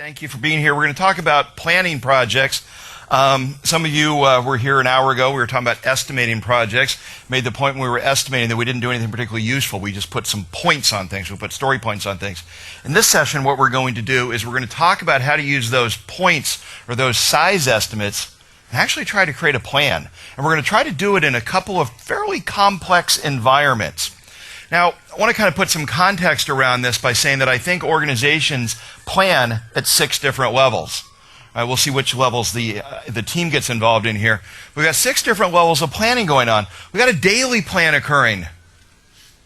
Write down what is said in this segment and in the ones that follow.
Thank you for being here. We're going to talk about planning projects. Some of you were here an hour ago. We were talking about estimating projects. Made the point when we were estimating that we didn't do anything particularly useful. We just put some points on things. We put story points on things. In this session, what we're going to do is we're going to talk about how to use those points or those size estimates and actually try to create a plan. And we're going to try to do it in a couple of fairly complex environments. Now, I want to kind of put some context around this by saying that I think organizations plan at 6 different levels. We'll see which levels the team gets involved in here. We've got 6 different levels of planning going on. We've got a daily plan occurring.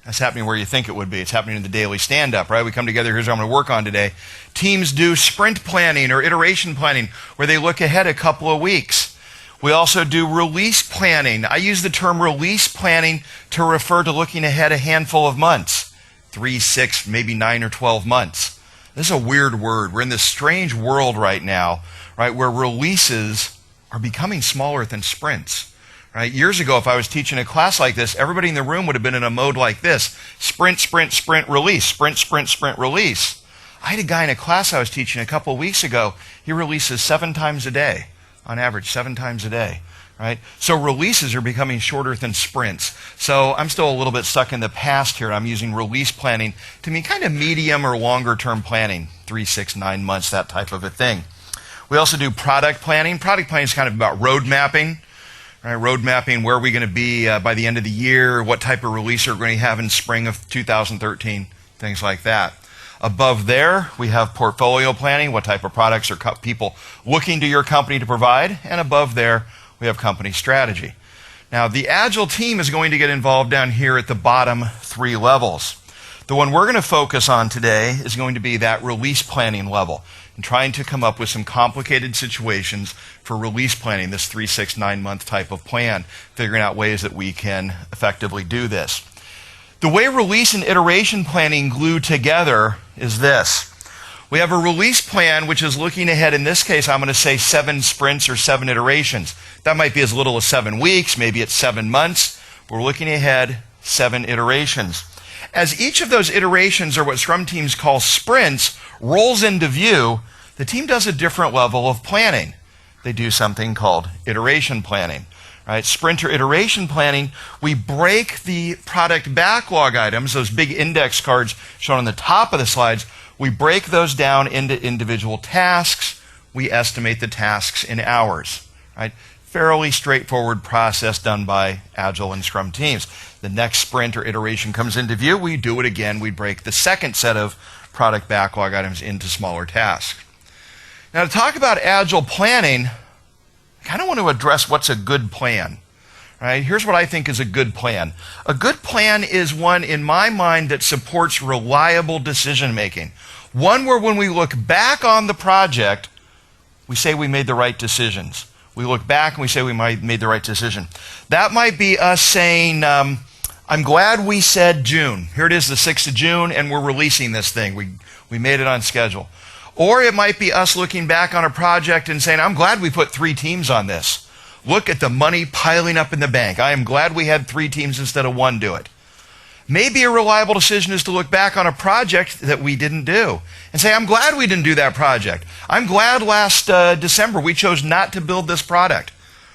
That's happening where you think it would be. It's happening in the daily stand-up, right? We come together, here's what I'm going to work on today. Teams do sprint planning or iteration planning where they look ahead a couple of weeks. We also do release planning. I use the term release planning to refer to looking ahead a handful of months. 3, 6, maybe 9 or 12 months. This is a weird word. We're in this strange world right now, right, where releases are becoming smaller than sprints. Right? Years ago, if I was teaching a class like this, everybody in the room would have been in a mode like this. Sprint, sprint, sprint, release. Sprint, sprint, sprint, release. I had a guy in a class I was teaching a couple of weeks ago. He releases 7 times a day. On average, 7 times a day, right? So releases are becoming shorter than sprints. So I'm still a little bit stuck in the past here. I'm using release planning to mean kind of medium or longer term planning, 3, 6, 9 months, that type of a thing. We also do product planning. Product planning is kind of about road mapping, right? Road mapping, where are we going to be by the end of the year, what type of release are we going to have in spring of 2013, things like that. Above there, we have portfolio planning, what type of products are people looking to your company to provide. And above there, we have company strategy. Now, the Agile team is going to get involved down here at the bottom 3 levels. The one we're going to focus on today is going to be that release planning level and trying to come up with some complicated situations for release planning, this 3, 6, 9 month type of plan, figuring out ways that we can effectively do this. The way release and iteration planning glue together is this. We have a release plan which is looking ahead. In this case, I'm going to say 7 sprints or 7 iterations. That might be as little as 7 weeks, maybe it's 7 months. We're looking ahead 7 iterations. As each of those iterations, or what Scrum teams call sprints, rolls into view, the team does a different level of planning. They do something called iteration planning. Right, sprint or iteration planning, we break the product backlog items, those big index cards shown on the top of the slides, we break those down into individual tasks. We estimate the tasks in hours. Right? Fairly straightforward process done by Agile and Scrum teams. The next sprint or iteration comes into view, we do it again, we break the second set of product backlog items into smaller tasks. Now, to talk about Agile planning, I kind of want to address what's a good plan. Right? Here's what I think is a good plan. A good plan is one, in my mind, that supports reliable decision making. One where when we look back on the project, we say we made the right decisions. We look back and we say we made the right decision. That might be us saying, I'm glad we said June. Here it is, the 6th of June, and we're releasing this thing. We made it on schedule. Or it might be us looking back on a project and saying, I'm glad we put 3 teams on this. Look at the money piling up in the bank. I am glad we had 3 teams instead of 1 do it. Maybe a reliable decision is to look back on a project that we didn't do and say, I'm glad we didn't do that project. I'm glad last December we chose not to build this product.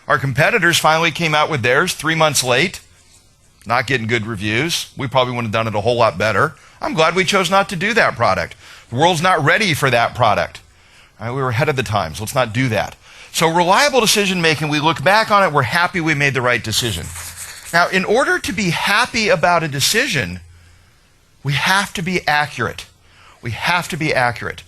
Our competitors finally came out with theirs 3 months late, not getting good reviews. We probably would have done it a whole lot better. I'm glad we chose not to do that product. The world's not ready for that product. Right, we were ahead of the times. Let's not do that. So reliable decision making, we look back on it, we're happy we made the right decision. Now, in order to be happy about a decision, we have to be accurate. We have to be accurate.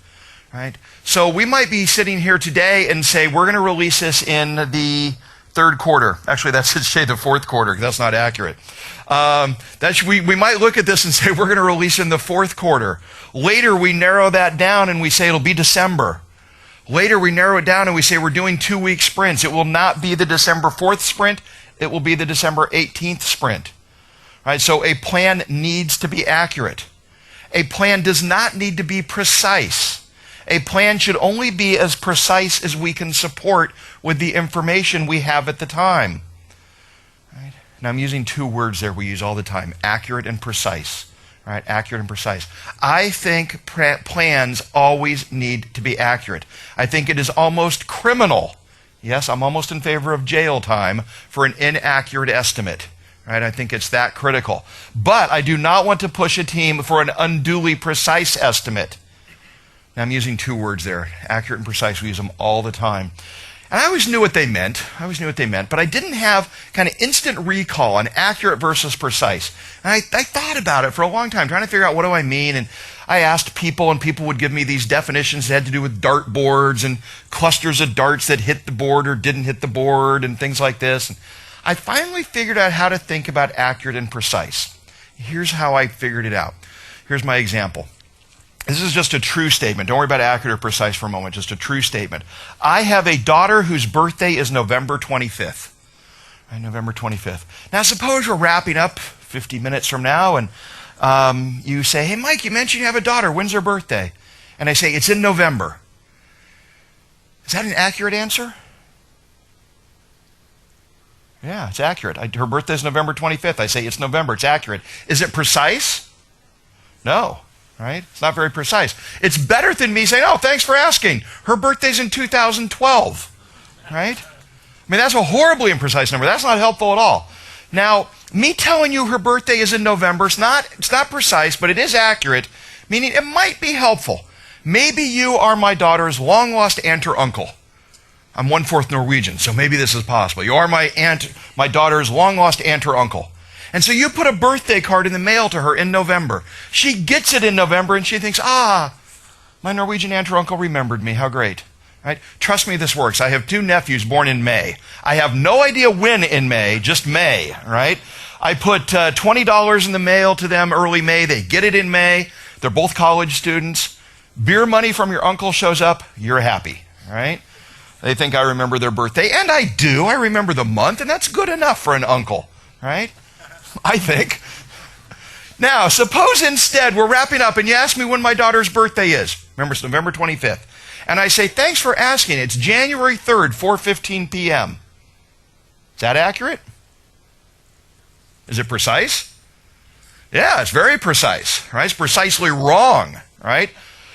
Right? So we might be sitting here today and say, we're going to release this in the 3rd quarter. Actually, that should say the 4th quarter. That's not accurate. We might look at this and say, we're going to release in the 4th quarter. Later, we narrow that down and we say it'll be December. Later, we narrow it down and we say we're doing 2-week sprints. It will not be the December 4th sprint. It will be the December 18th sprint. Right? So a plan needs to be accurate. A plan does not need to be precise. A plan should only be as precise as we can support with the information we have at the time. Right? And I'm using 2 words there we use all the time, accurate and precise. Right? Accurate and precise. I think plans always need to be accurate. I think it is almost criminal. Yes, I'm almost in favor of jail time for an inaccurate estimate. Right? I think it's that critical. But I do not want to push a team for an unduly precise estimate. Now, I'm using two words there, accurate and precise. We use them all the time. And I always knew what they meant. But I didn't have kind of instant recall on accurate versus precise. And I thought about it for a long time, trying to figure out what do I mean. And I asked people, and people would give me these definitions that had to do with dart boards and clusters of darts that hit the board or didn't hit the board and things like this. And I finally figured out how to think about accurate and precise. Here's how I figured it out. Here's my example. This is just a true statement. Don't worry about accurate or precise for a moment, just a true statement. I have a daughter whose birthday is November 25th. Right, November 25th. Now, suppose we're wrapping up 50 minutes from now, and you say, hey, Mike, you mentioned you have a daughter. When's her birthday? And I say, it's in November. Is that an accurate answer? Yeah, it's accurate. Her birthday is November 25th. I say, it's November. It's accurate. Is it precise? No. Right? It's not very precise. It's better than me saying, oh, thanks for asking. Her birthday's in 2012. Right? I mean, that's a horribly imprecise number. That's not helpful at all. Now, me telling you her birthday is in November, it's not precise, but it is accurate, meaning it might be helpful. Maybe you are my daughter's long-lost aunt or uncle. I'm 1/4 Norwegian, so maybe this is possible. You are my daughter's long-lost aunt or uncle. And so you put a birthday card in the mail to her in November. She gets it in November and she thinks, my Norwegian aunt or uncle remembered me. How great. Right? Trust me, this works. I have 2 nephews born in May. I have no idea when in May, just May. Right? I put $20 in the mail to them early May. They get it in May. They're both college students. Beer money from your uncle shows up. You're happy. Right? They think I remember their birthday. And I do. I remember the month. And that's good enough for an uncle. Right? I think. Now, suppose instead we're wrapping up and you ask me when my daughter's birthday is. Remember, it's November 25th. And I say, thanks for asking. It's January 3rd, 4:15 p.m. Is that accurate? Is it precise? Yeah, it's very precise. Right? It's precisely wrong. Right?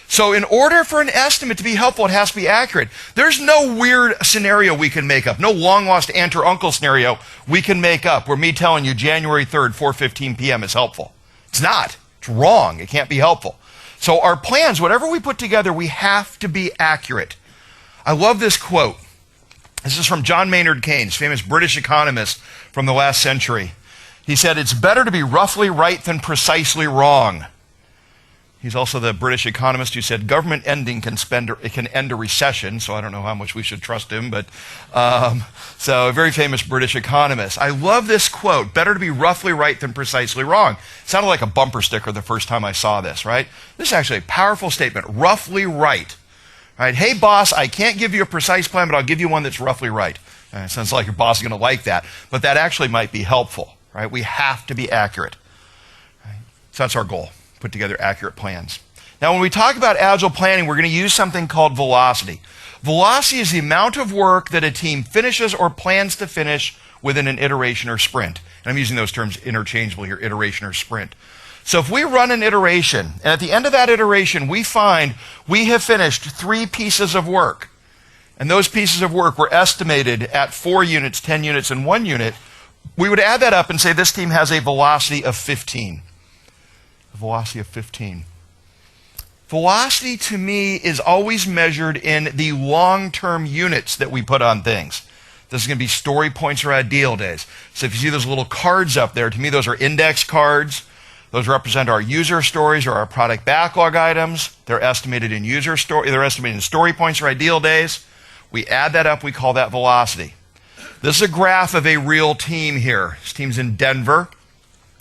So in order for an estimate to be helpful, it has to be accurate. There's no weird scenario we can make up. No long-lost aunt or uncle scenario we can make up where me telling you January 3rd, 4:15 p.m. is helpful. It's not. It's wrong. It can't be helpful. So our plans, whatever we put together, we have to be accurate. I love this quote. This is from John Maynard Keynes, famous British economist from the last century. He said, it's better to be roughly right than precisely wrong. He's also the British economist who said government ending can end a recession, so I don't know how much we should trust him, but so a very famous British economist. I love this quote, better to be roughly right than precisely wrong. It sounded like a bumper sticker the first time I saw this, right? This is actually a powerful statement, roughly right. Right? Hey, boss, I can't give you a precise plan, but I'll give you one that's roughly right. It sounds like your boss is going to like that, but that actually might be helpful. Right? We have to be accurate. Right? So that's our goal. Put together accurate plans. Now, when we talk about Agile planning, we're going to use something called velocity. Velocity is the amount of work that a team finishes or plans to finish within an iteration or sprint. And I'm using those terms interchangeably here, iteration or sprint. So if we run an iteration, and at the end of that iteration, we find we have finished 3 pieces of work, and those pieces of work were estimated at 4 units, 10 units, and 1 unit, we would add that up and say this team has a velocity of 15. A velocity of 15. Velocity to me is always measured in the long-term units that we put on things. This is going to be story points or ideal days. So if you see those little cards up there, to me those are index cards. Those represent our user stories or our product backlog items. They're estimated in they're estimated in story points or ideal days. We add that up, we call that velocity. This is a graph of a real team here. This team's in Denver.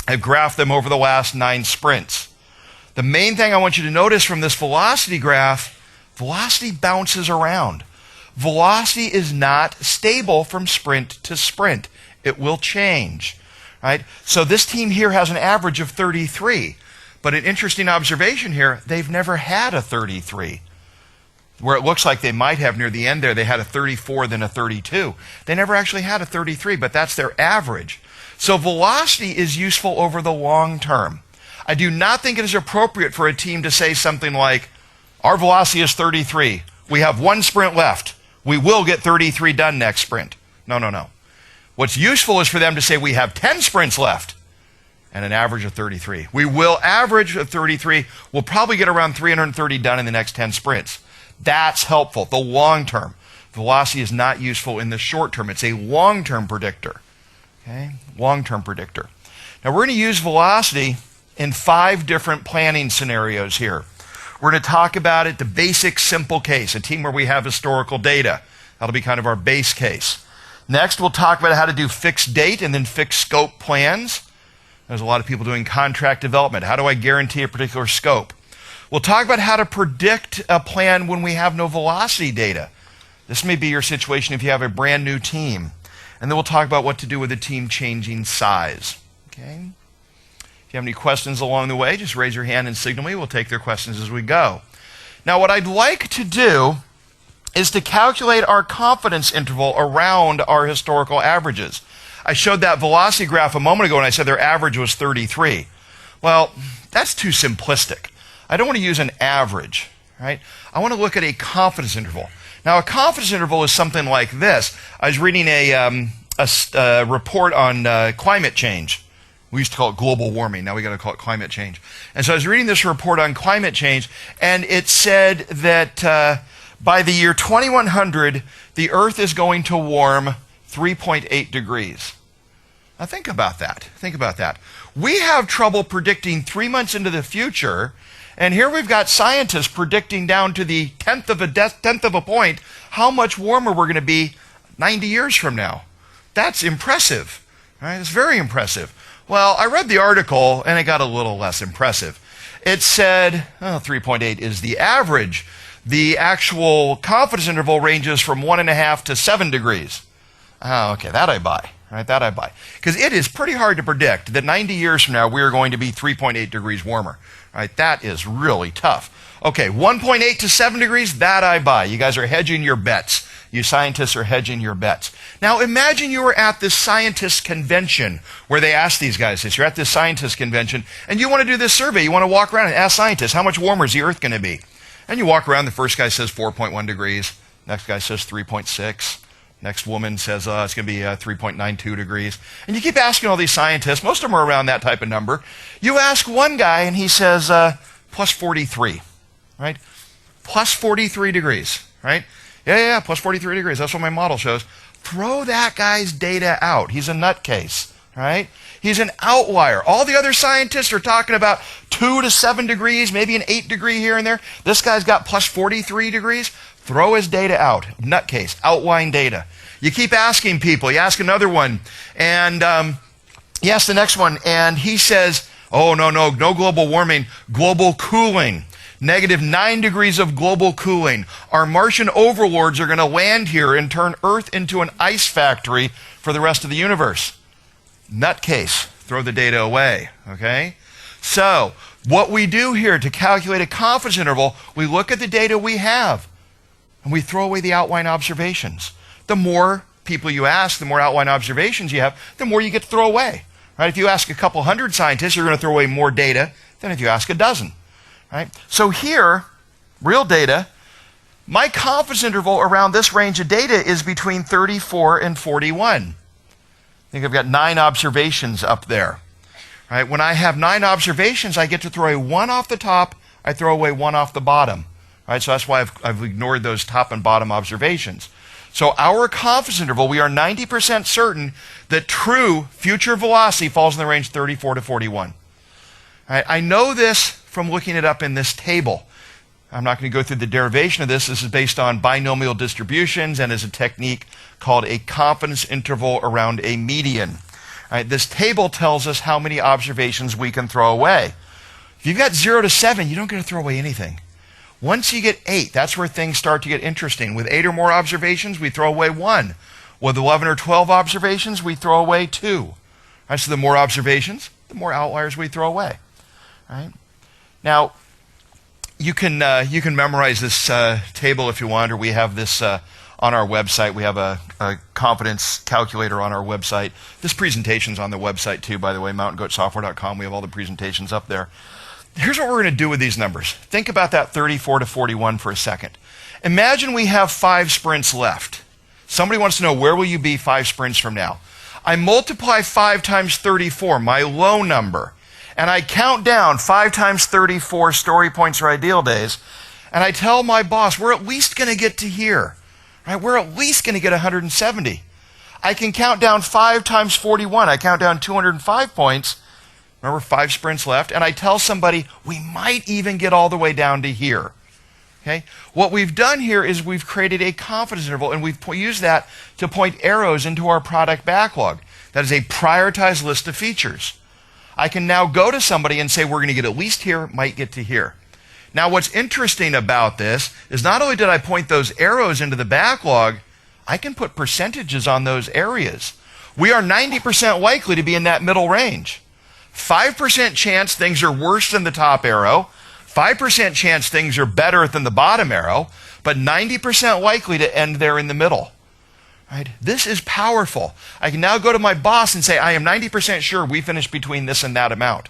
I've graphed them over the last 9 sprints. The main thing I want you to notice from this velocity graph, velocity bounces around. Velocity is not stable from sprint to sprint. It will change. Right? So this team here has an average of 33. But an interesting observation here, they've never had a 33. Where it looks like they might have near the end there, they had a 34, then a 32. They never actually had a 33, but that's their average. So velocity is useful over the long term. I do not think it is appropriate for a team to say something like, our velocity is 33. We have 1 sprint left. We will get 33 done next sprint. No, no, no. What's useful is for them to say we have 10 sprints left and an average of 33. We will average of 33. We'll probably get around 330 done in the next 10 sprints. That's helpful, the long term. Velocity is not useful in the short term. It's a long-term predictor. Okay? Long-term predictor. Now we're going to use velocity in 5 different planning scenarios here. We're going to talk about it, the basic simple case, a team where we have historical data. That'll be kind of our base case. Next, we'll talk about how to do fixed date and then fixed scope plans. There's a lot of people doing contract development. How do I guarantee a particular scope? We'll talk about how to predict a plan when we have no velocity data. This may be your situation if you have a brand new team. And then we'll talk about what to do with a team changing size. Okay? If you have any questions along the way, just raise your hand and signal me. We'll take their questions as we go. Now, what I'd like to do is to calculate our confidence interval around our historical averages. I showed that velocity graph a moment ago and I said their average was 33. Well, that's too simplistic. I don't want to use an average, right? I want to look at a confidence interval. Now, a confidence interval is something like this. I was reading a report on climate change. We used to call it global warming. Now we got to call it climate change. And so I was reading this report on climate change, and it said that by the year 2100, the Earth is going to warm 3.8 degrees. Now think about that. Think about that. We have trouble predicting 3 months into the future, and here we've got scientists predicting down to the tenth of a point how much warmer we're going to be 90 years from now. That's impressive. Right? It's very impressive. Well, I read the article, and it got a little less impressive. It said 3.8 is the average. The actual confidence interval ranges from 1.5 to 7 degrees. Oh, okay, that I buy. Right, that I buy. Because it is pretty hard to predict that 90 years from now we are going to be 3.8 degrees warmer. Right, that is really tough. Okay, 1.8 to 7 degrees, that I buy. You guys are hedging your bets. You scientists are hedging your bets. Now imagine you were at this scientist convention where they ask these guys this. You're at this scientist convention and you want to do this survey. You want to walk around and ask scientists, how much warmer is the Earth going to be? And you walk around, the first guy says 4.1 degrees. Next guy says 3.6. Next woman says it's going to be 3.92 degrees. And you keep asking all these scientists. Most of them are around that type of number. You ask one guy and he says plus 43, right? Plus 43 degrees, right? Yeah, plus 43 degrees. That's what my model shows. Throw that guy's data out. He's a nutcase, right? He's an outlier. All the other scientists are talking about 2 to 7 degrees, maybe an 8 degree here and there. This guy's got plus 43 degrees. Throw his data out. Nutcase, outlying data. You keep asking people. You ask another one, and you ask the next one, and he says, oh, no global warming, global cooling. -9 degrees of global cooling. Our Martian overlords are going to land here and turn Earth into an ice factory for the rest of the universe. Nutcase. Throw the data away, okay? So, what we do here to calculate a confidence interval, we look at the data we have, and we throw away the outline observations. The more people you ask, the more outline observations you have, the more you get to throw away. Right? If you ask a couple hundred scientists, you're going to throw away more data than if you ask a dozen. Right? So here, real data, my confidence interval around this range of data is between 34 and 41. I think I've got 9 observations up there. Right? When I have 9 observations, I get to throw away 1 off the top, I throw away 1 off the bottom. Right? So that's why I've ignored those top and bottom observations. So our confidence interval, we are 90% certain that true future velocity falls in the range 34 to 41. Right? I know this from looking it up in this table. I'm not going to go through the derivation of this. This is based on binomial distributions and is a technique called a confidence interval around a median. Right? This table tells us how many observations we can throw away. If you've got 0 to 7, you don't get to throw away anything. Once you get 8, that's where things start to get interesting. With 8 or more observations, we throw away 1. With 11 or 12 observations, we throw away 2. Right, so the more observations, the more outliers we throw away. Right? Now, you can memorize this table if you want, or we have this on our website. We have a confidence calculator on our website. This presentation's on the website too, by the way, mountaingoatsoftware.com. We have all the presentations up there. Here's what we're going to do with these numbers. Think about that 34 to 41 for a second. Imagine we have 5 sprints left. Somebody wants to know, where will you be 5 sprints from now? I multiply 5 times 34, my low number, and I count down 5 times 34 story points or ideal days, and I tell my boss, we're at least going to get to here. Right? We're at least going to get 170. I can count down 5 times 41. I count down 205 points. Remember, 5 sprints left. And I tell somebody, we might even get all the way down to here. Okay? What we've done here is we've created a confidence interval, and we've used that to point arrows into our product backlog. That is a prioritized list of features. I can now go to somebody and say, we're going to get at least here, might get to here. Now, what's interesting about this is not only did I point those arrows into the backlog, I can put percentages on those areas. We are 90% likely to be in that middle range. 5% chance things are worse than the top arrow, 5% chance things are better than the bottom arrow, but 90% likely to end there in the middle. Right? This is powerful. I can now go to my boss and say, I am 90% sure we finished between this and that amount.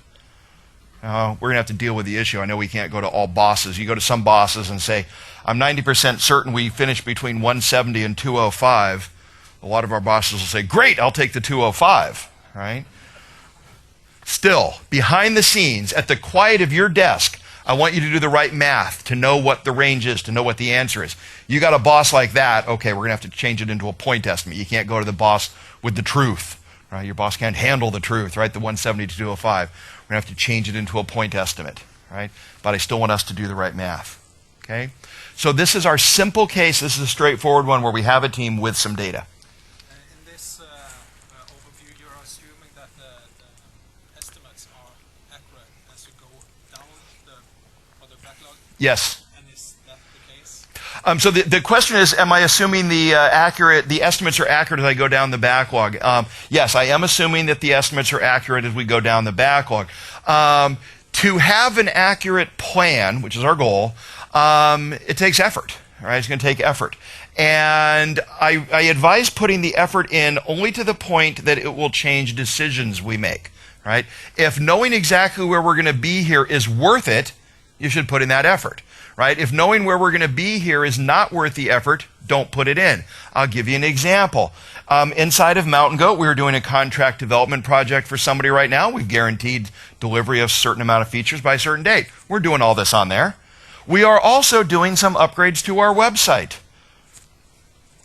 We're going to have to deal with the issue. I know we can't go to all bosses. You go to some bosses and say, I'm 90% certain we finished between 170 and 205. A lot of our bosses will say, great, I'll take the 205. Right? Still, behind the scenes, at the quiet of your desk, I want you to do the right math to know what the range is, to know what the answer is. You got a boss like that, okay, we're going to have to change it into a point estimate. You can't go to the boss with the truth. Right? Your boss can't handle the truth, right? The 170 to 205. We're going to have to change it into a point estimate, right? But I still want us to do the right math, okay? So this is our simple case. This is a straightforward one where we have a team with some data. In this overview, you're assuming that the estimates are accurate as you go down the backlog? Yes. And is that the case? So the question is, am I assuming the estimates are accurate as I go down the backlog? Yes, I am assuming that the estimates are accurate as we go down the backlog. To have an accurate plan, which is our goal, it takes effort. Right? It's going to take effort. And I advise putting the effort in only to the point that it will change decisions we make. Right? If knowing exactly where we're going to be here is worth it, you should put in that effort. Right? If knowing where we're going to be here is not worth the effort, don't put it in. I'll give you an example. Inside of Mountain Goat, we're doing a contract development project for somebody right now. We've guaranteed delivery of a certain amount of features by a certain date. We're doing all this on there. We are also doing some upgrades to our website.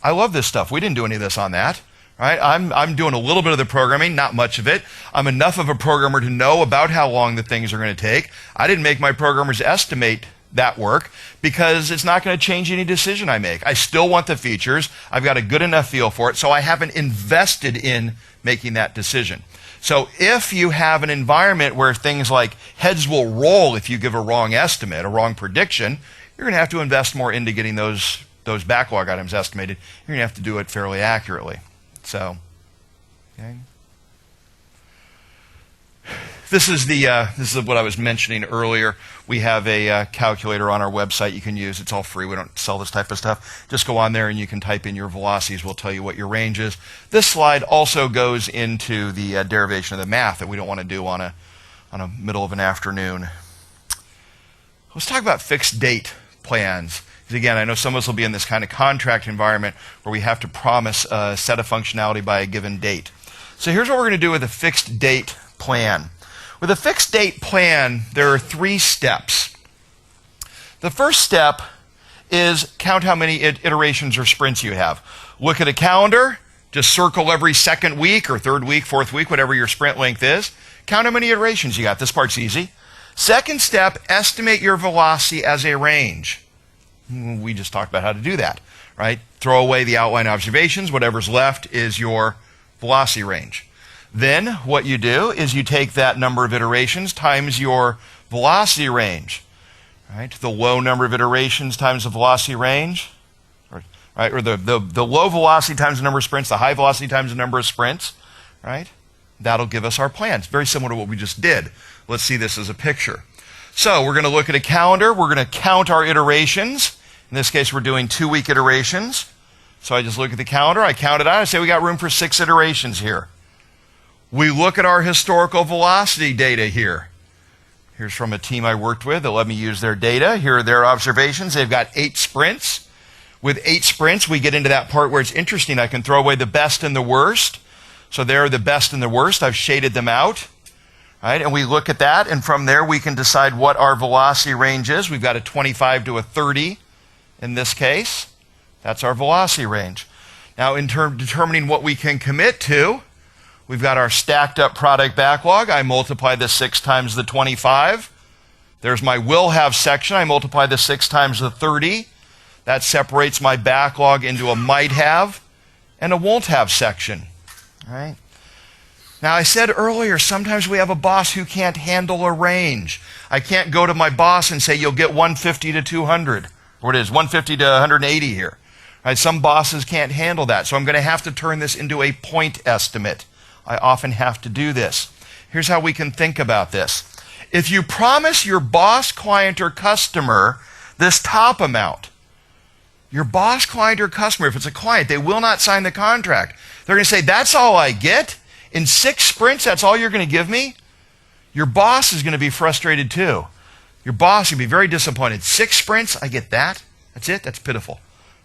I love this stuff. We didn't do any of this on that. Right? I'm doing a little bit of the programming, not much of it. I'm enough of a programmer to know about how long the things are going to take. I didn't make my programmers estimate that work because it's not going to change any decision I make. I still want the features. I've got a good enough feel for it, so I haven't invested in making that decision. So if you have an environment where things like heads will roll if you give a wrong estimate, a wrong prediction, you're going to have to invest more into getting those backlog items estimated. You're going to have to do it fairly accurately. So, okay. This is what I was mentioning earlier. We have a calculator on our website you can use. It's all free. We don't sell this type of stuff. Just go on there and you can type in your velocities. We'll tell you what your range is. This slide also goes into the derivation of the math that we don't want to do on a middle of an afternoon. Let's talk about fixed date plans. Because again, I know some of us will be in this kind of contract environment where we have to promise a set of functionality by a given date. So here's what we're going to do with a fixed date plan. With a fixed date plan, there are 3 steps. The first step is count how many iterations or sprints you have. Look at a calendar, just circle every second week or third week, fourth week, whatever your sprint length is. Count how many iterations you got. This part's easy. Second step, estimate your velocity as a range. We just talked about how to do that, right? Throw away the outline observations. Whatever's left is your velocity range. Then what you do is you take that number of iterations times your velocity range, right? The low number of iterations times the velocity range, right? Or the low velocity times the number of sprints, the high velocity times the number of sprints, right? That'll give us our plan. It's very similar to what we just did. Let's see this as a picture. So we're going to look at a calendar. We're going to count our iterations. In this case, we're doing 2-week iterations. So I just look at the calendar, I count it out, I say we got room for 6 iterations here. We look at our historical velocity data here. Here's from a team I worked with that let me use their data. Here are their observations. They've got 8 sprints. With 8 sprints, we get into that part where it's interesting. I can throw away the best and the worst. So there are the best and the worst. I've shaded them out. Right? And we look at that, and from there we can decide what our velocity range is. We've got a 25 to a 30 in this case. That's our velocity range. Now, in determining what we can commit to, we've got our stacked up product backlog. I multiply the 6 times the 25. There's my will have section. I multiply the 6 times the 30. That separates my backlog into a might have and a won't have section. All right? Now, I said earlier, sometimes we have a boss who can't handle a range. I can't go to my boss and say, you'll get 150 to 200. Or it is 150 to 180 here. Right? Some bosses can't handle that. So I'm going to have to turn this into a point estimate. I often have to do this. Here's how we can think about this. If you promise your boss, client, or customer this top amount, your boss, client, or customer, if it's a client, they will not sign the contract. They're going to say, that's all I get? In 6 sprints, that's all you're going to give me? Your boss is going to be frustrated too. Your boss will be very disappointed. 6 sprints, I get that? That's it? That's pitiful.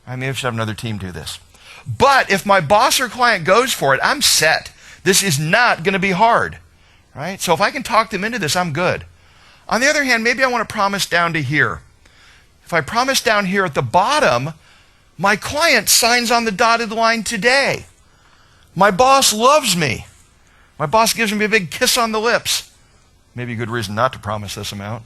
I maybe should have another team do this. But if my boss or client goes for it, I'm set. This is not going to be hard. Right? So if I can talk them into this, I'm good. On the other hand, maybe I want to promise down to here. If I promise down here at the bottom, my client signs on the dotted line today. My boss loves me. My boss gives me a big kiss on the lips. Maybe a good reason not to promise this amount.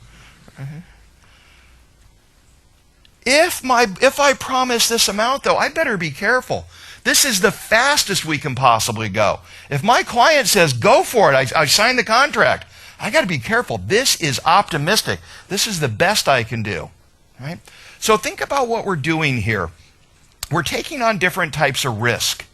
If I promise this amount, though, I better be careful. This is the fastest we can possibly go. If my client says, go for it, I signed the contract, I got to be careful. This is optimistic. This is the best I can do. Right? So think about what we're doing here. We're taking on different types of risk.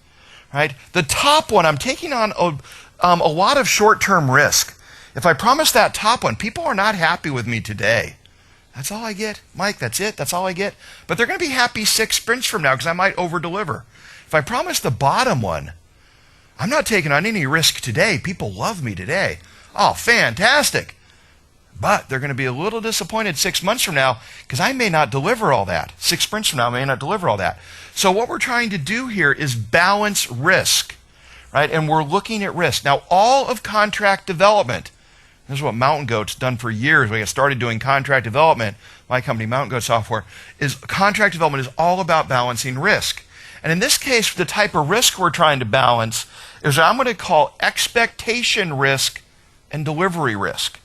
Right? The top one, I'm taking on a lot of short-term risk. If I promise that top one, people are not happy with me today. That's all I get. Mike, that's it. That's all I get. But they're going to be happy 6 sprints from now because I might over-deliver. If I promise the bottom one, I'm not taking on any risk today. People love me today. Oh, fantastic. But they're going to be a little disappointed 6 months from now because I may not deliver all that. 6 sprints from now, I may not deliver all that. So what we're trying to do here is balance risk, right? And we're looking at risk. Now, all of contract development, this is what Mountain Goat's done for years. We got started doing contract development. My company, Mountain Goat Software, contract development is all about balancing risk. And in this case, the type of risk we're trying to balance is what I'm going to call expectation risk and delivery risk.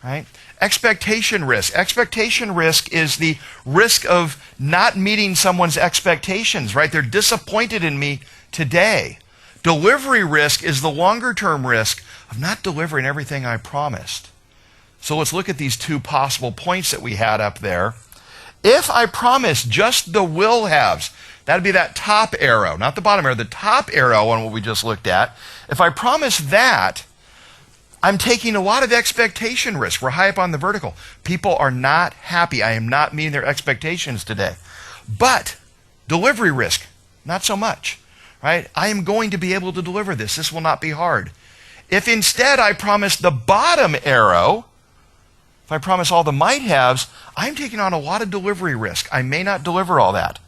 Right? Expectation risk. Expectation risk is the risk of not meeting someone's expectations, right? They're disappointed in me today. Delivery risk is the longer-term risk of not delivering everything I promised. So let's look at these 2 possible points that we had up there. If I promise just the will haves, that'd be that top arrow, not the bottom arrow, the top arrow on what we just looked at. If I promise that, I'm taking a lot of expectation risk. We're high up on the vertical. People are not happy. I am not meeting their expectations today. But delivery risk, not so much. Right? I am going to be able to deliver this. This will not be hard. If instead I promise the bottom arrow, if I promise all the might haves, I'm taking on a lot of delivery risk. I may not deliver all that.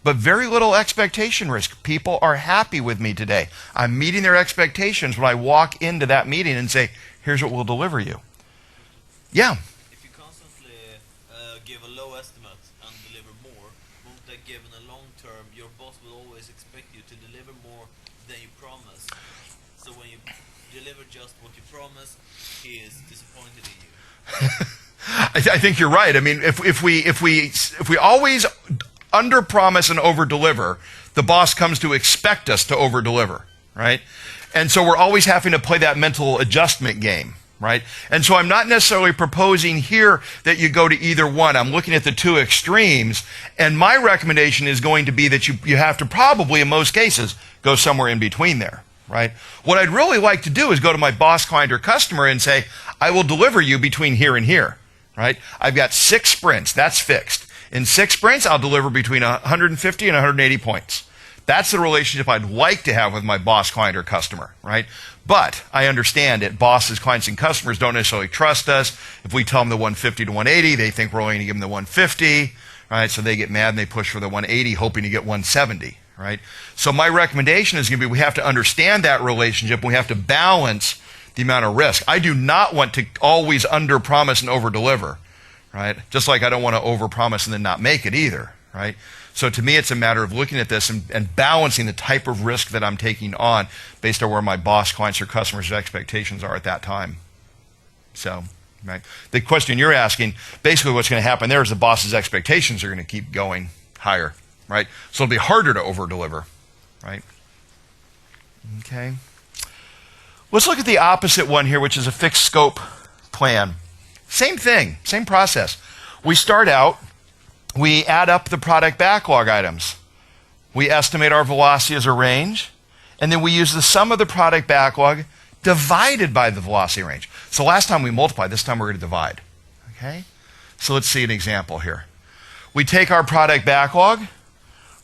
But very little expectation risk. People are happy with me today. I'm meeting their expectations when I walk into that meeting and say, here's what we'll deliver you. Yeah? If you constantly give a low estimate and deliver more, won't that give in the long term, your boss will always expect you to deliver more than you promised. So when you deliver just what you promised, he is disappointed in you. I think you're right. I mean, if we always under-promise and over-deliver, the boss comes to expect us to over-deliver, right? And so we're always having to play that mental adjustment game, right? And so I'm not necessarily proposing here that you go to either one. I'm looking at the 2 extremes, and my recommendation is going to be that you have to probably, in most cases, go somewhere in between there, right? What I'd really like to do is go to my boss, client, or customer and say, I will deliver you between here and here, right? I've got 6 sprints. That's fixed. In 6 sprints, I'll deliver between 150 and 180 points. That's the relationship I'd like to have with my boss, client, or customer, right? But I understand that bosses, clients, and customers don't necessarily trust us. If we tell them the 150 to 180, they think we're only going to give them the 150, right? So they get mad and they push for the 180, hoping to get 170, right? So my recommendation is going to be we have to understand that relationship. We have to balance the amount of risk. I do not want to always under-promise and over-deliver, right? Just like I don't want to over-promise and then not make it either, right? So to me, it's a matter of looking at this and balancing the type of risk that I'm taking on based on where my boss, clients, or customers' expectations are at that time. So, right. The question you're asking, basically what's going to happen there is the boss's expectations are going to keep going higher, right? So it'll be harder to over-deliver, right? Okay. Let's look at the opposite one here, which is a fixed scope plan. Same thing, same process. We start out, we add up the product backlog items. We estimate our velocity as a range, and then we use the sum of the product backlog divided by the velocity range. So last time we multiplied, this time we're going to divide. Okay? So let's see an example here. We take our product backlog,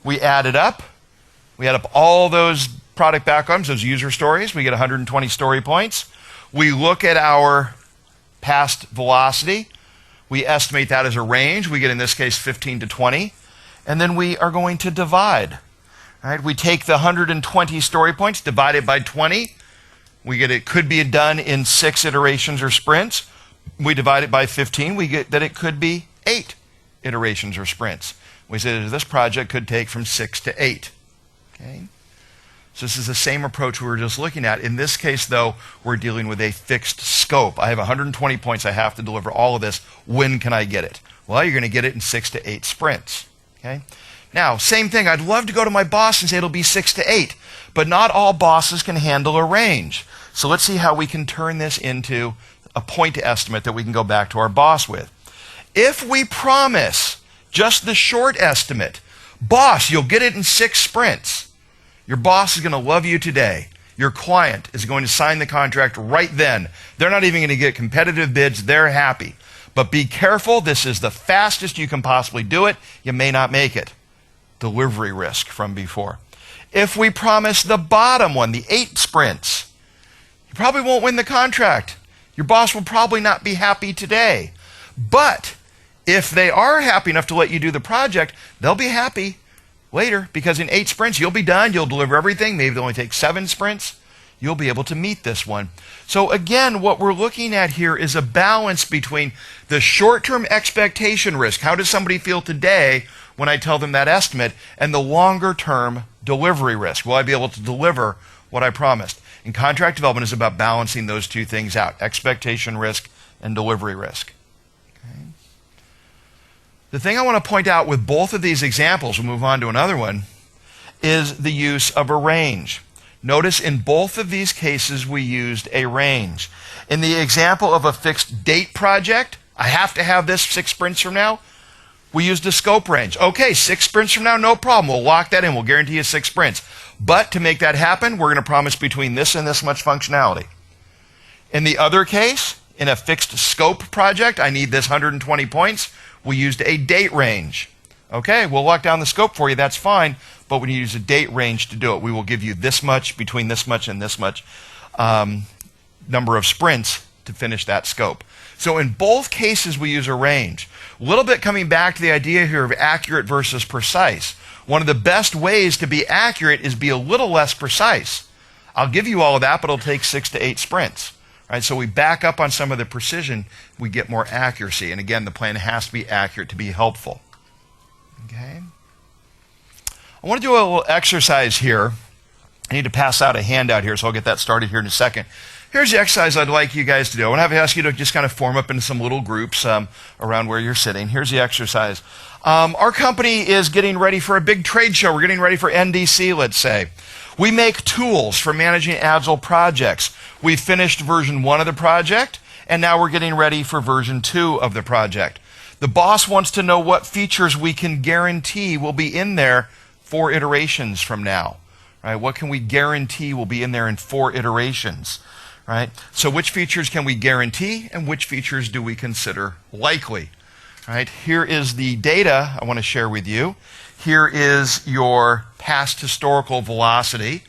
we add it up, we add up all those product backlogs, those user stories, we get 120 story points. We look at our past velocity, we estimate that as a range. We get, in this case, 15 to 20. And then we are going to divide. Right? We take the 120 story points, divide it by 20. We get it could be done in 6 iterations or sprints. We divide it by 15. We get that it could be 8 iterations or sprints. We say that this project could take from 6 to 8. Okay? So this is the same approach we were just looking at. In this case, though, we're dealing with a fixed scope. I have 120 points. I have to deliver all of this. When can I get it? Well, you're going to get it in 6 to 8 sprints. Okay? Now, same thing. I'd love to go to my boss and say it'll be 6 to 8, but not all bosses can handle a range. So let's see how we can turn this into a point estimate that we can go back to our boss with. If we promise just the short estimate, boss, you'll get it in 6 sprints. Your boss is going to love you today. Your client is going to sign the contract right then. They're not even going to get competitive bids. They're happy. But be careful. This is the fastest you can possibly do it. You may not make it. Delivery risk from before. If we promise the bottom one, the 8 sprints, you probably won't win the contract. Your boss will probably not be happy today. But if they are happy enough to let you do the project, they'll be happy later, because in 8 sprints, you'll be done. You'll deliver everything. Maybe they'll only take 7 sprints. You'll be able to meet this one. So again, what we're looking at here is a balance between the short-term expectation risk. How does somebody feel today when I tell them that estimate? And the longer-term delivery risk. Will I be able to deliver what I promised? And contract development is about balancing those two things out, expectation risk and delivery risk. Okay. The thing I want to point out with both of these examples, we'll move on to another one, is the use of a range. Notice in both of these cases we used a range. In the example of a fixed date project, I have to have this 6 sprints from now, we used a scope range. Okay, 6 sprints from now, no problem. We'll lock that in. We'll guarantee you 6 sprints. But to make that happen, we're going to promise between this and this much functionality. In the other case, in a fixed scope project, I need this 120 points. We used a date range. Okay, we'll lock down the scope for you, that's fine, but when you use a date range to do it, we will give you this much, between this much and this much number of sprints to finish that scope. So in both cases, we use a range. A little bit coming back to the idea here of accurate versus precise. One of the best ways to be accurate is be a little less precise. I'll give you all of that, but it'll take 6 to 8 sprints. Right, so we back up on some of the precision, we get more accuracy. And again, the plan has to be accurate to be helpful. Okay. I want to do a little exercise here. I need to pass out a handout here, so I'll get that started here in a second. Here's the exercise I'd like you guys to do. I want to ask you to just kind of form up into some little groups around where you're sitting. Here's the exercise. Our company is getting ready for a big trade show. We're getting ready for NDC, let's say. We make tools for managing Agile projects. We finished version 1 of the project, and now we're getting ready for version 2 of the project. The boss wants to know what features we can guarantee will be in there 4 iterations from now. Right? What can we guarantee will be in there in 4 iterations? Right? So which features can we guarantee, and which features do we consider likely? All right, here is the data I want to share with you. Here is your past historical velocity.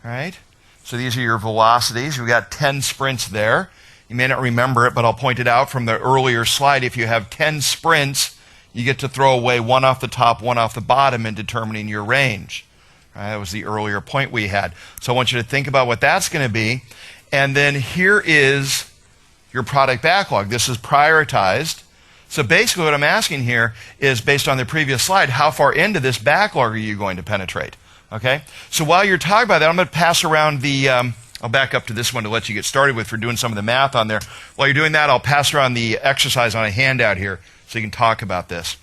All right, so these are your velocities. We've got 10 sprints there. You may not remember it, but I'll point it out from the earlier slide. If you have 10 sprints, you get to throw away one off the top, one off the bottom in determining your range. All right, that was the earlier point we had. So I want you to think about what that's going to be. And then here is your product backlog. This is prioritized. So basically what I'm asking here is, based on the previous slide, how far into this backlog are you going to penetrate? Okay? So while you're talking about that, I'm going to pass around the, I'll back up to this one to let you get started with for doing some of the math on there. While you're doing that, I'll pass around the exercise on a handout here so you can talk about this.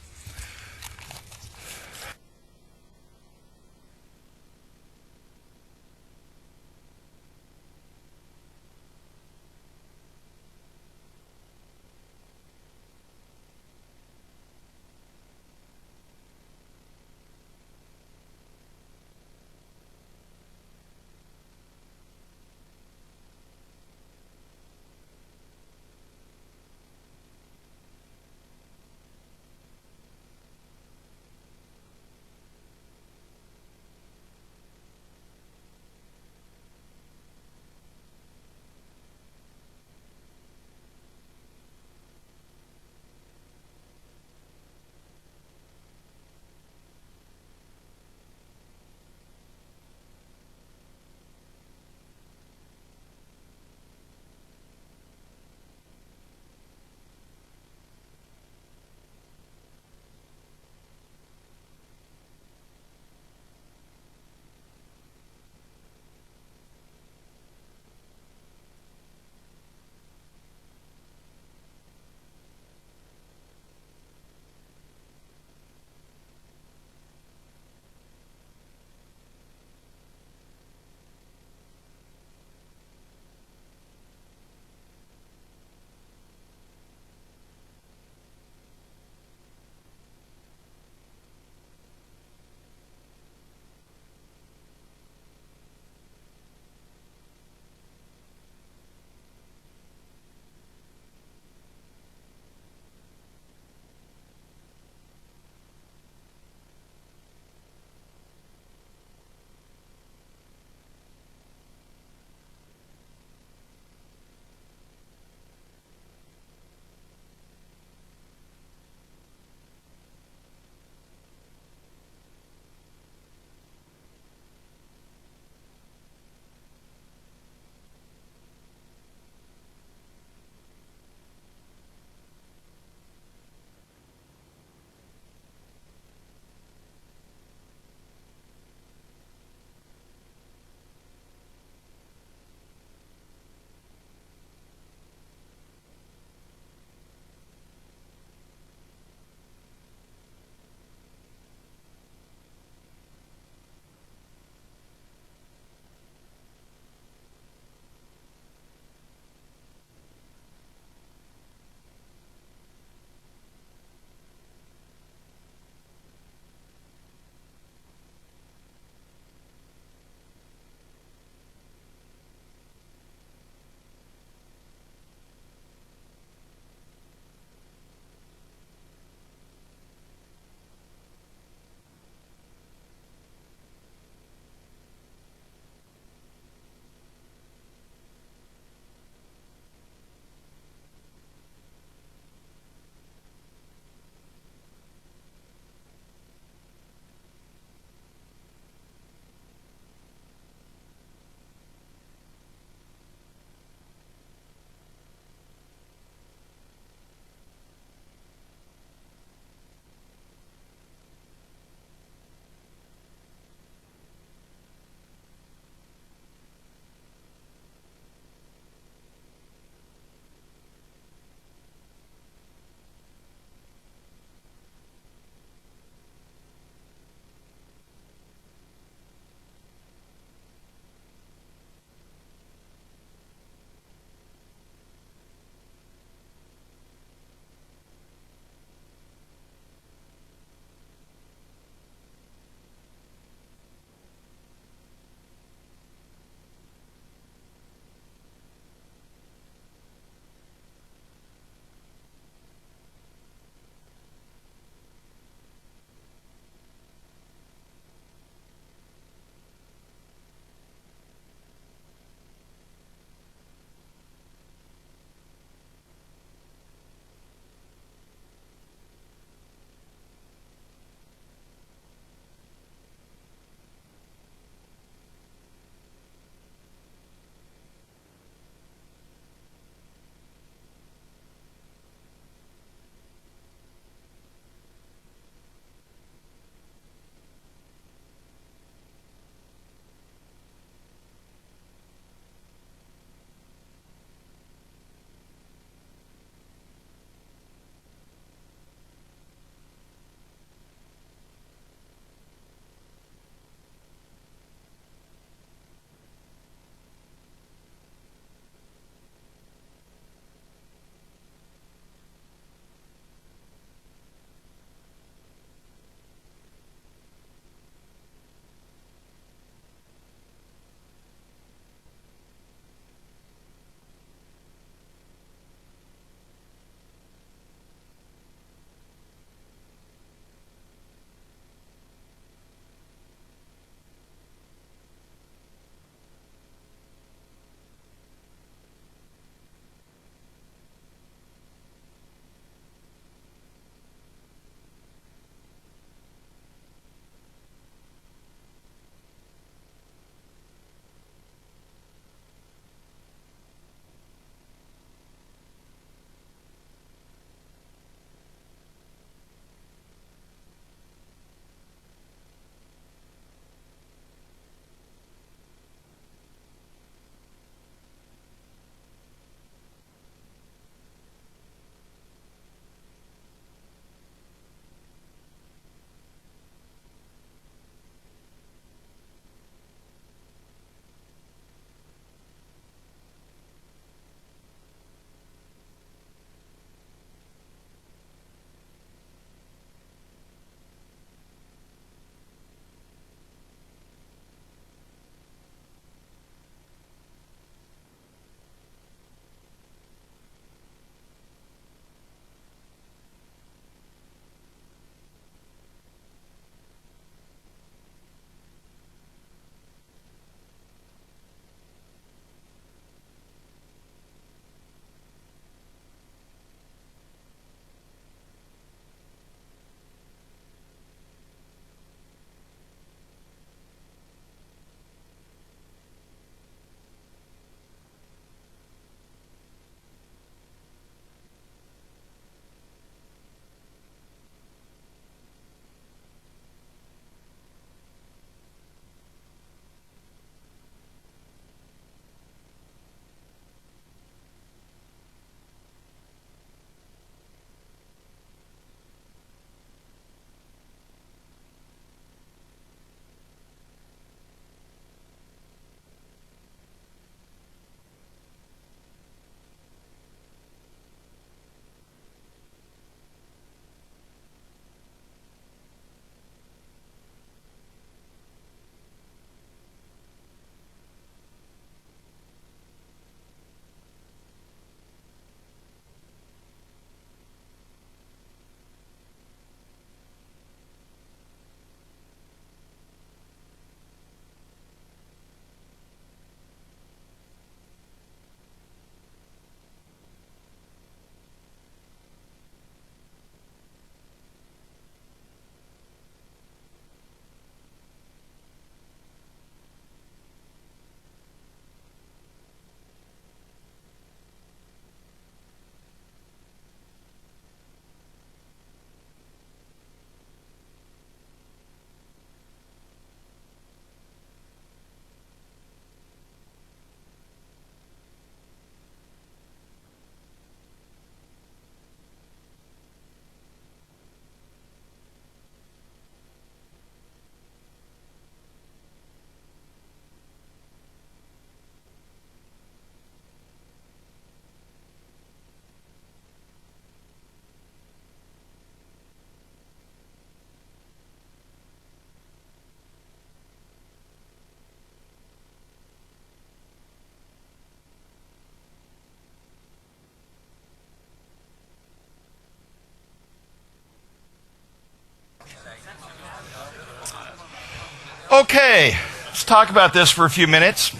Okay, let's talk about this for a few minutes.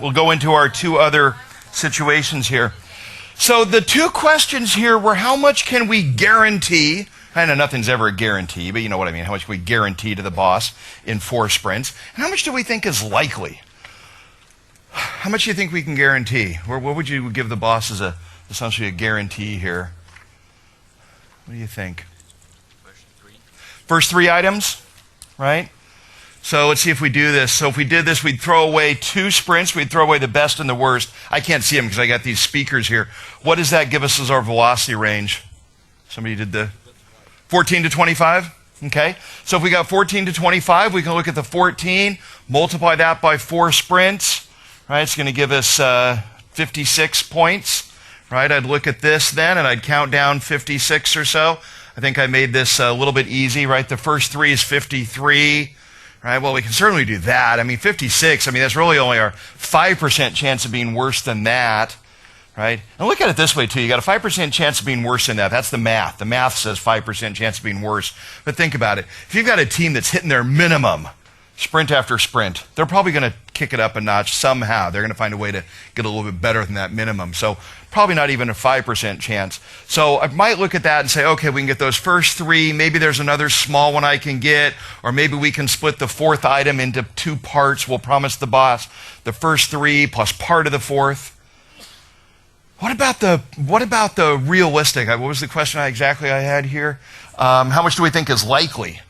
We'll go into our two other situations here. So the two questions here were, how much can we guarantee? I know nothing's ever a guarantee, but you know what I mean. How much can we guarantee to the boss in 4 sprints? And how much do we think is likely? How much do you think we can guarantee? Or what would you give the boss as essentially a guarantee here? What do you think? First 3 items, right? So let's see if we do this. So if we did this, we'd throw away 2 sprints. We'd throw away the best and the worst. I can't see them because I got these speakers here. What does that give us as our velocity range? Somebody did the 14 to 25? Okay. So if we got 14 to 25, we can look at the 14, multiply that by 4 sprints. Right? It's going to give us 56 points. Right? I'd look at this then, and I'd count down 56 or so. I think I made this a little bit easy. Right? The first 3 is 53. Right, well, we can certainly do that. I mean, 56, that's really only our 5% chance of being worse than that, right? And look at it this way, too. You got a 5% chance of being worse than that. That's the math. The math says 5% chance of being worse. But think about it. If you've got a team that's hitting their minimum sprint after sprint, they're probably going to kick it up a notch somehow. They're going to find a way to get a little bit better than that minimum. So probably not even a 5% chance. So I might look at that and say, okay, we can get those first 3. Maybe there's another small one I can get, or maybe we can split the 4th item into 2 parts. We'll promise the boss the first 3 plus part of the 4th. What about the realistic? What was the question I had here? How much do we think is likely,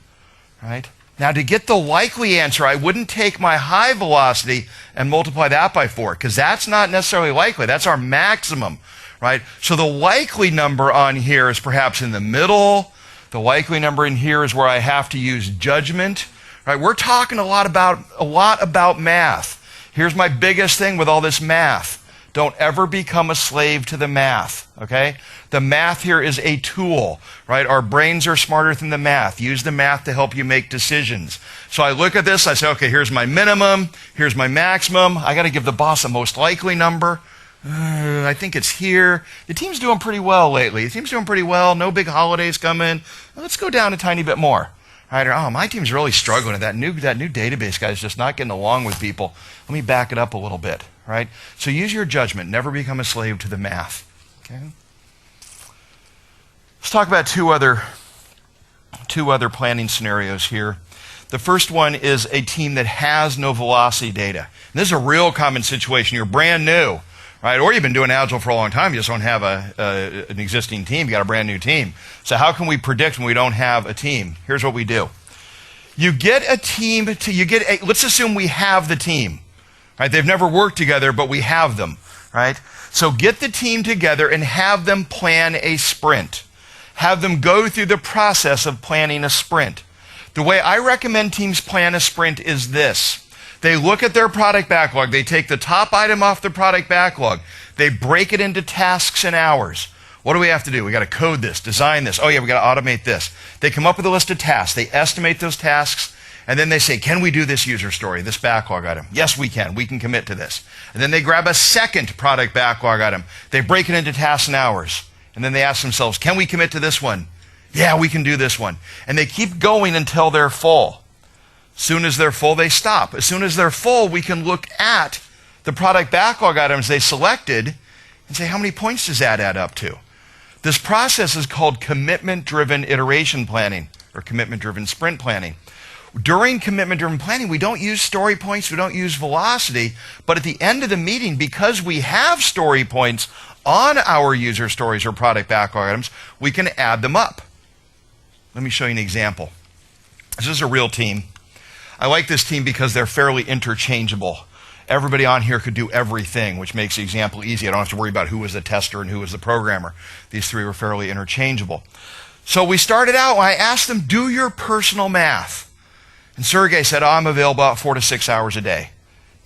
right? Now, to get the likely answer, I wouldn't take my high velocity and multiply that by 4, because that's not necessarily likely. That's our maximum, right? So the likely number on here is perhaps in the middle. The likely number in here is where I have to use judgment, right? We're talking a lot about math. Here's my biggest thing with all this math. Don't ever become a slave to the math, okay? The math here is a tool, right? Our brains are smarter than the math. Use the math to help you make decisions. So I look at this, I say, okay, here's my minimum, here's my maximum. I got to give the boss a most likely number. I think it's here. The team's doing pretty well lately. The team's doing pretty well. No big holidays coming. Let's go down a tiny bit more. Right? Or, oh, my team's really struggling. That new database guy's just not getting along with people. Let me back it up a little bit. Right? So use your judgment. Never become a slave to the math. Okay? Let's talk about two other planning scenarios here. The first one is a team that has no velocity data. And this is a real common situation. You're brand new, right? Or you've been doing Agile for a long time. You just don't have an existing team. You got a brand new team. So how can we predict when we don't have a team? Here's what we do. You get a team let's assume we have the team. Right? They've never worked together, but we have them, right? So get the team together and have them plan a sprint. Have them go through the process of planning a sprint. The way I recommend teams plan a sprint is this. They look at their product backlog. They take the top item off the product backlog. They break it into tasks and hours. What do we have to do? We got to code this, design this. Oh yeah, we got to automate this. They come up with a list of tasks. They estimate those tasks. And then they say, can we do this user story, this backlog item? Yes, we can. We can commit to this. And then they grab a second product backlog item. They break it into tasks and hours. And then they ask themselves, can we commit to this one? Yeah, we can do this one. And they keep going until they're full. As soon as they're full, they stop. As soon as they're full, we can look at the product backlog items they selected and say, how many points does that add up to? This process is called commitment-driven iteration planning or commitment-driven sprint planning. During commitment-driven planning, we don't use story points, we don't use velocity, but at the end of the meeting, because we have story points on our user stories or product backlog items, we can add them up. Let me show you an example. This is a real team. I like this team because they're fairly interchangeable. Everybody on here could do everything, which makes the example easy. I don't have to worry about who was the tester and who was the programmer. These 3 were fairly interchangeable. So we started out, and I asked them, do your personal math. And Sergey said, oh, I'm available about 4 to 6 hours a day.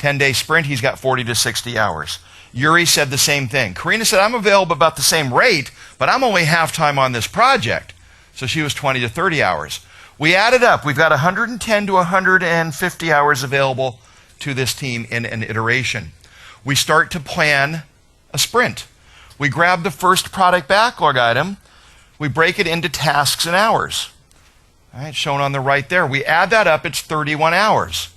10-day sprint, he's got 40 to 60 hours. Yuri said the same thing. Karina said, I'm available about the same rate, but I'm only half-time on this project. So she was 20 to 30 hours. We added up. We've got 110 to 150 hours available to this team in an iteration. We start to plan a sprint. We grab the first product backlog item. We break it into tasks and hours. All right, shown on the right there. We add that up, it's 31 hours.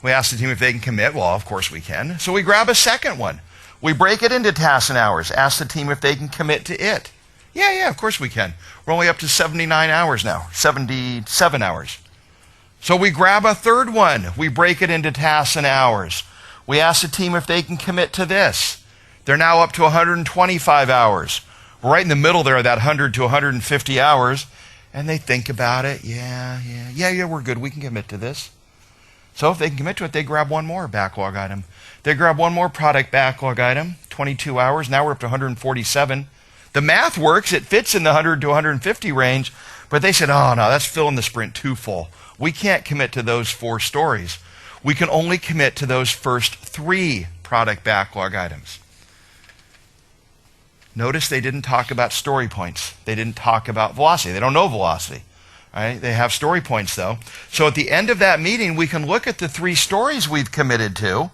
We ask the team if they can commit. Well, of course we can. So we grab a second one. We break it into tasks and hours. Ask the team if they can commit to it. Yeah, of course we can. We're only up to 79 hours now, 77 hours. So we grab a third one. We break it into tasks and hours. We ask the team if they can commit to this. They're now up to 125 hours. We're right in the middle there of that 100 to 150 hours. And they think about it. Yeah, we're good. We can commit to this. So if they can commit to it, they grab one more backlog item. They grab one more product backlog item, 22 hours. Now we're up to 147. The math works. It fits in the 100 to 150 range. But they said, oh, no, that's filling the sprint too full. We can't commit to those 4 stories. We can only commit to those first 3 product backlog items. Notice they didn't talk about story points. They didn't talk about velocity. They don't know velocity. Right? They have story points, though. So at the end of that meeting, we can look at the 3 stories we've committed to,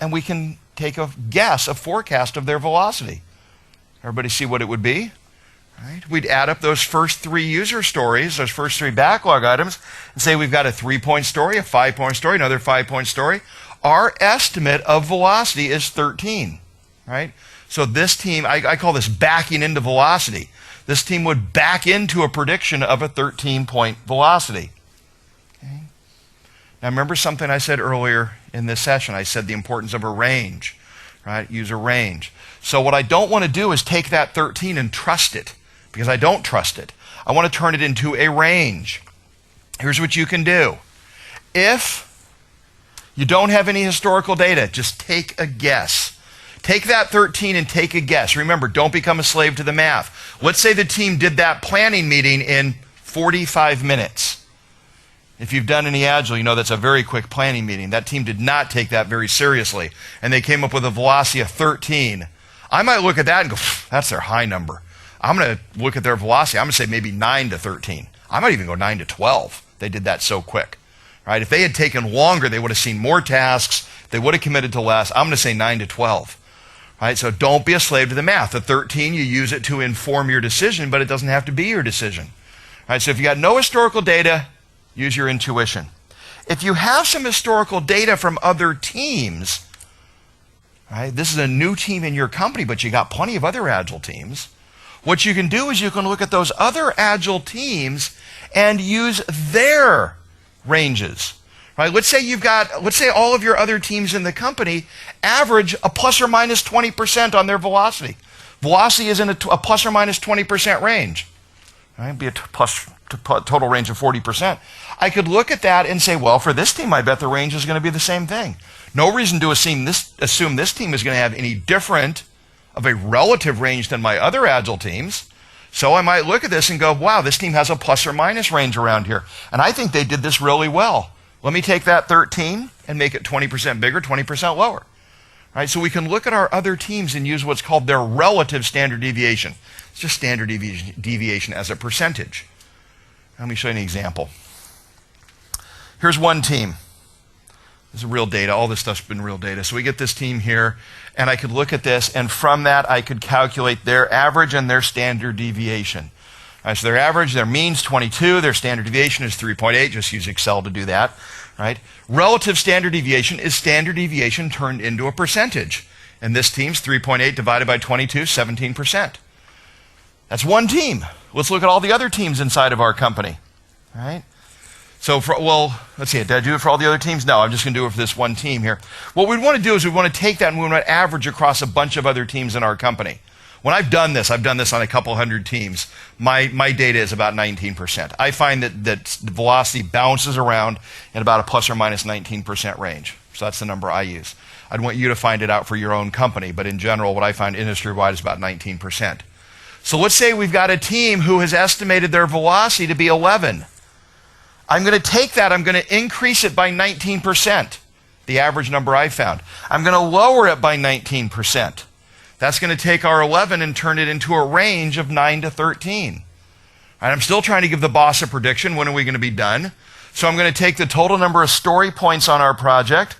and we can take a guess, a forecast of their velocity. Everybody see what it would be? Right? We'd add up those first 3 user stories, those first 3 backlog items, and say we've got a 3-point story, a 5-point story, another 5-point story. Our estimate of velocity is 13. Right? So this team, I call this backing into velocity. This team would back into a prediction of a 13-point velocity. Okay? Now remember something I said earlier in this session. I said the importance of a range. Right? Use a range. So what I don't want to do is take that 13 and trust it, because I don't trust it. I want to turn it into a range. Here's what you can do. If you don't have any historical data, just take a guess. Take that 13 and take a guess. Remember, don't become a slave to the math. Let's say the team did that planning meeting in 45 minutes. If you've done any Agile, you know that's a very quick planning meeting. That team did not take that very seriously, and they came up with a velocity of 13. I might look at that and go, that's their high number. I'm going to look at their velocity. I'm going to say maybe 9 to 13. I might even go 9 to 12. They did that so quick. Right? If they had taken longer, they would have seen more tasks. They would have committed to less. I'm going to say 9 to 12. Right? So don't be a slave to the math. The 13, you use it to inform your decision, but it doesn't have to be your decision. Right? So if you got no historical data, use your intuition. If you have some historical data from other teams, right? This is a new team in your company, but you got plenty of other Agile teams. What you can do is you can look at those other Agile teams and use their ranges. Right? Let's say all of your other teams in the company average a plus or minus 20% on their velocity. Velocity is in a plus or minus 20% range. Right? It'd be a total range of 40%. I could look at that and say, well, for this team, I bet the range is going to be the same thing. No reason to assume this team is going to have any different of a relative range than my other Agile teams. So I might look at this and go, wow, this team has a plus or minus range around here. And I think they did this really well. Let me take that 13 and make it 20% bigger, 20% lower. Right? So we can look at our other teams and use what's called their relative standard deviation. It's just standard deviation as a percentage. Let me show you an example. Here's one team. This is real data. All this stuff's been real data. So we get this team here, and I could look at this, and from that I could calculate their average and their standard deviation. Right, so their average, their mean's 22, their standard deviation is 3.8. Just use Excel to do that. Right? Relative standard deviation is standard deviation turned into a percentage. And this team's 3.8 divided by 22, 17%. That's one team. Let's look at all the other teams inside of our company. Right? So, let's see, did I do it for all the other teams? No, I'm just going to do it for this one team here. What we want to do is we want to take that and we want to average across a bunch of other teams in our company. When I've done this on a couple hundred teams, my data is about 19%. I find that velocity bounces around in about a plus or minus 19% range. So that's the number I use. I'd want you to find it out for your own company, but in general, what I find industry-wide is about 19%. So let's say we've got a team who has estimated their velocity to be 11. I'm going to take that, I'm going to increase it by 19%, the average number I found. I'm going to lower it by 19%. That's going to take our 11 and turn it into a range of 9 to 13. Right, I'm still trying to give the boss a prediction. When are we going to be done? So I'm going to take the total number of story points on our project.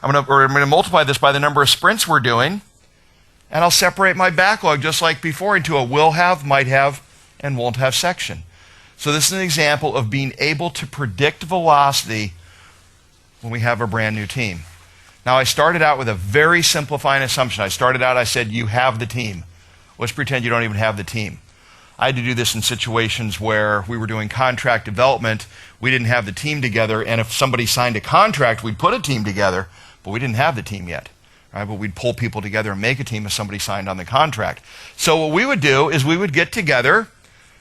I'm going to multiply this by the number of sprints we're doing. And I'll separate my backlog just like before into a will have, might have, and won't have section. So this is an example of being able to predict velocity when we have a brand new team. Now, I started out with a very simplifying assumption. I said, you have the team. Let's pretend you don't even have the team. I had to do this in situations where we were doing contract development. We didn't have the team together, and if somebody signed a contract, we'd put a team together, but we didn't have the team yet. Right? But we'd pull people together and make a team if somebody signed on the contract. So what we would do is we would get together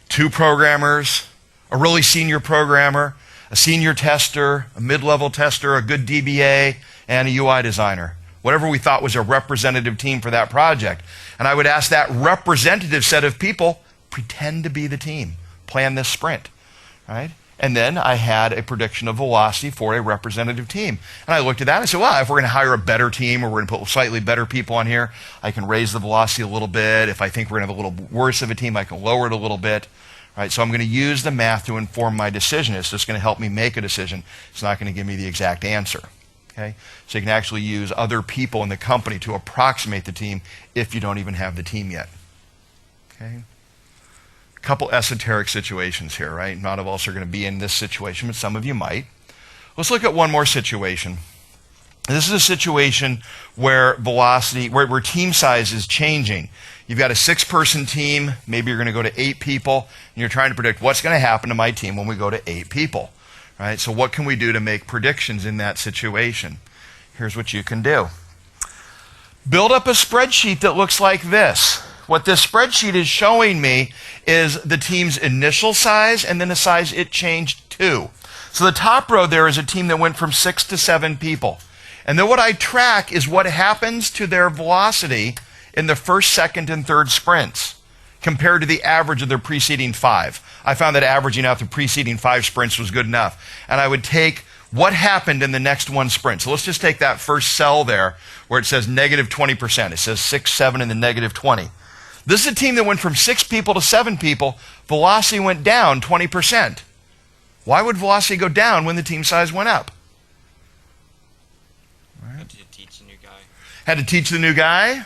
2 programmers, a really senior programmer, a senior tester, a mid-level tester, a good DBA, and a UI designer. Whatever we thought was a representative team for that project. And I would ask that representative set of people, pretend to be the team. Plan this sprint. Right? And then I had a prediction of velocity for a representative team. And I looked at that and I said, well, if we're going to hire a better team or we're going to put slightly better people on here, I can raise the velocity a little bit. If I think we're going to have a little worse of a team, I can lower it a little bit. Right? So I'm going to use the math to inform my decision. It's just going to help me make a decision. It's not going to give me the exact answer. Okay? So you can actually use other people in the company to approximate the team if you don't even have the team yet. Okay? Couple esoteric situations here, right? Not all of us are going to be in this situation, but some of you might. Let's look at one more situation. This is a situation where velocity, where team size is changing. You've got a 6-person team, maybe you're going to go to 8 people, and you're trying to predict what's going to happen to my team when we go to 8 people, right? So what can we do to make predictions in that situation? Here's what you can do. Build up a spreadsheet that looks like this. What this spreadsheet is showing me is the team's initial size and then the size it changed to. So the top row there is a team that went from 6 to 7 people. And then what I track is what happens to their velocity in the first, second, and third sprints compared to the average of their preceding 5. I found that averaging out the preceding 5 sprints was good enough. And I would take what happened in the next 1 sprint. So let's just take that first cell there where it says negative 20%. It says 6, 7, and then negative 20. This is a team that went from 6 people to 7 people. Velocity went down 20%. Why would velocity go down when the team size went up? Right. Had to teach a new guy. Had to teach the new guy?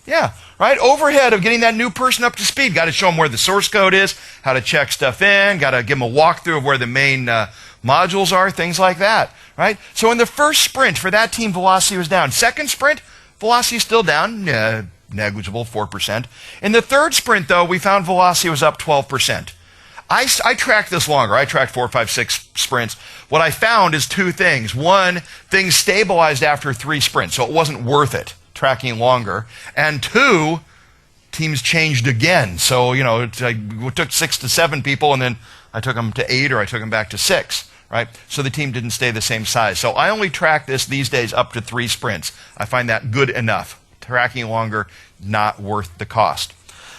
Yeah, right? Overhead of getting that new person up to speed. Got to show them where the source code is, how to check stuff in, got to give them a walkthrough of where the main modules are, things like that, right? So in the first sprint, for that team, velocity was down. Second sprint, velocity is still down. Negligible, 4%. In the third sprint, though, we found velocity was up 12%. I tracked this longer. I tracked 4, 5, 6 sprints. What I found is 2 things. One, things stabilized after 3 sprints, so it wasn't worth it, tracking longer. And 2, teams changed again. So, it took 6 to 7 people, and then I took them to 8, or I took them back to 6. Right? So the team didn't stay the same size. So I only track this these days up to 3 sprints. I find that good enough. Tracking longer, not worth the cost.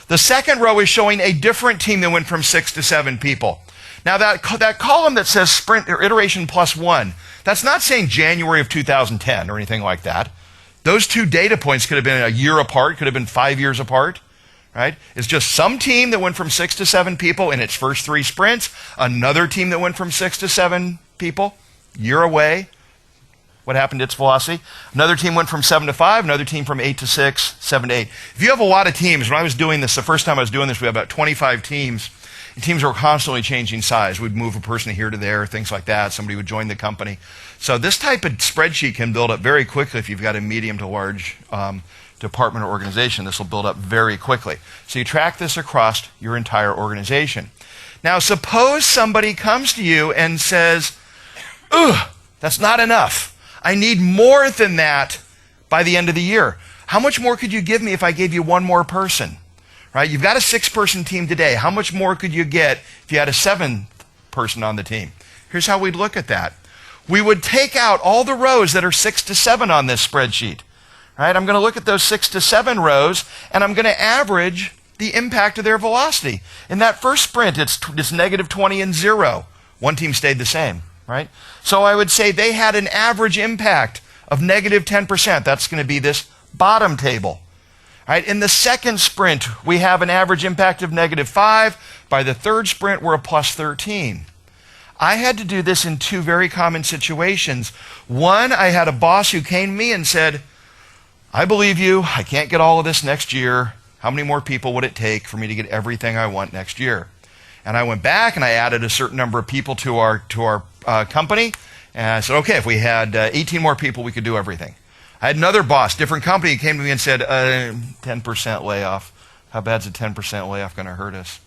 The second row is showing a different team that went from 6 to 7 people. Now that column that says sprint or iteration plus 1, that's not saying January of 2010 or anything like that. Those 2 data points could have been a year apart, could have been 5 years apart. Right? It's just some team that went from 6 to 7 people in its first 3 sprints, another team that went from 6 to 7 people, year away. What happened to its velocity? Another team went from 7 to 5, another team from 8 to 6, 7 to 8. If you have a lot of teams, when I was doing this, the first time I was doing this, we had about 25 teams. And teams were constantly changing size. We'd move a person here to there, things like that. Somebody would join the company. So this type of spreadsheet can build up very quickly if you've got a medium to large department or organization. This will build up very quickly. So you track this across your entire organization. Now, suppose somebody comes to you and says, "Ugh, that's not enough. I need more than that by the end of the year. How much more could you give me if I gave you 1 more person?" Right? You've got a 6-person team today. How much more could you get if you had a 7th person on the team? Here's how we'd look at that. We would take out all the rows that are 6 to 7 on this spreadsheet. Right? I'm going to look at those 6 to 7 rows, and I'm going to average the impact of their velocity. In that first sprint, it's negative 20 and 0. One team stayed the same. Right? So I would say they had an average impact of negative 10%. That's going to be this bottom table. Right? In the second sprint, we have an average impact of negative 5. By the third sprint, we're a plus 13. I had to do this in 2 very common situations. One, I had a boss who came to me and said, "I believe you. I can't get all of this next year. How many more people would it take for me to get everything I want next year?" And I went back and I added a certain number of people to our company. And I said, okay, if we had 18 more people, we could do everything. I had another boss, different company, came to me and said, 10% layoff. How bad's a 10% layoff going to hurt us?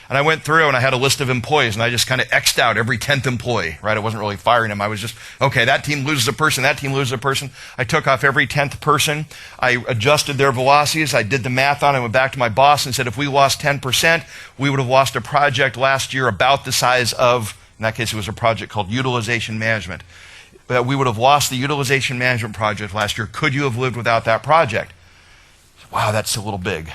And I went through and I had a list of employees and I just kind of X'd out every 10th employee, right? I wasn't really firing them. I was just, okay, that team loses a person, that team loses a person. I took off every 10th person. I adjusted their velocities. I did the math on it. I went back to my boss and said, if we lost 10%, we would have lost a project last year about the size of, in that case, it was a project called utilization management. But we would have lost the utilization management project last year. Could you have lived without that project? Wow, that's a little big.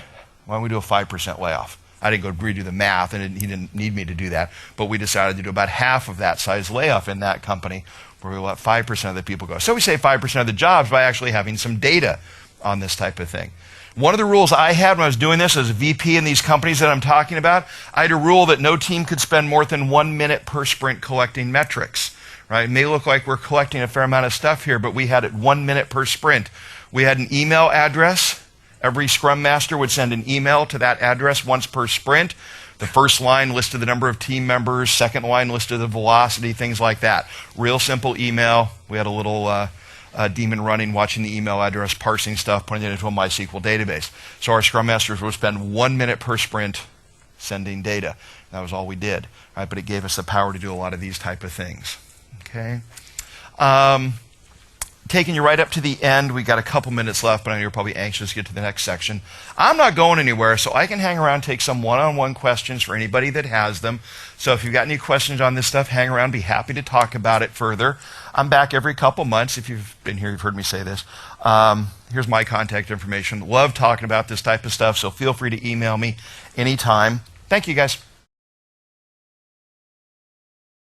Why don't we do a 5% layoff? I didn't go redo the math, and he didn't need me to do that. But we decided to do about half of that size layoff in that company, where we let 5% of the people go. So we save 5% of the jobs by actually having some data on this type of thing. One of the rules I had when I was doing this as a VP in these companies that I'm talking about, I had a rule that no team could spend more than 1 minute per sprint collecting metrics. Right? It may look like we're collecting a fair amount of stuff here, but we had it 1 minute per sprint. We had an email address. Every Scrum Master would send an email to that address once per sprint. The first line listed the number of team members, second line listed the velocity, things like that. Real simple email. We had a little daemon running, watching the email address, parsing stuff, putting it into a MySQL database. So our Scrum Masters would spend 1 minute per sprint sending data. That was all we did. Right? But it gave us the power to do a lot of these type of things. Okay. Taking you right up to the end, we got a couple minutes left, but I know you're probably anxious to get to the next section. I'm not going anywhere, so I can hang around and take some one-on-one questions for anybody that has them. So if you've got any questions on this stuff, hang around, be happy to talk about it further. I'm back every couple months. If you've been here, you've heard me say this. Here's my contact information. Love talking about this type of stuff, so feel free to email me anytime. Thank you, guys.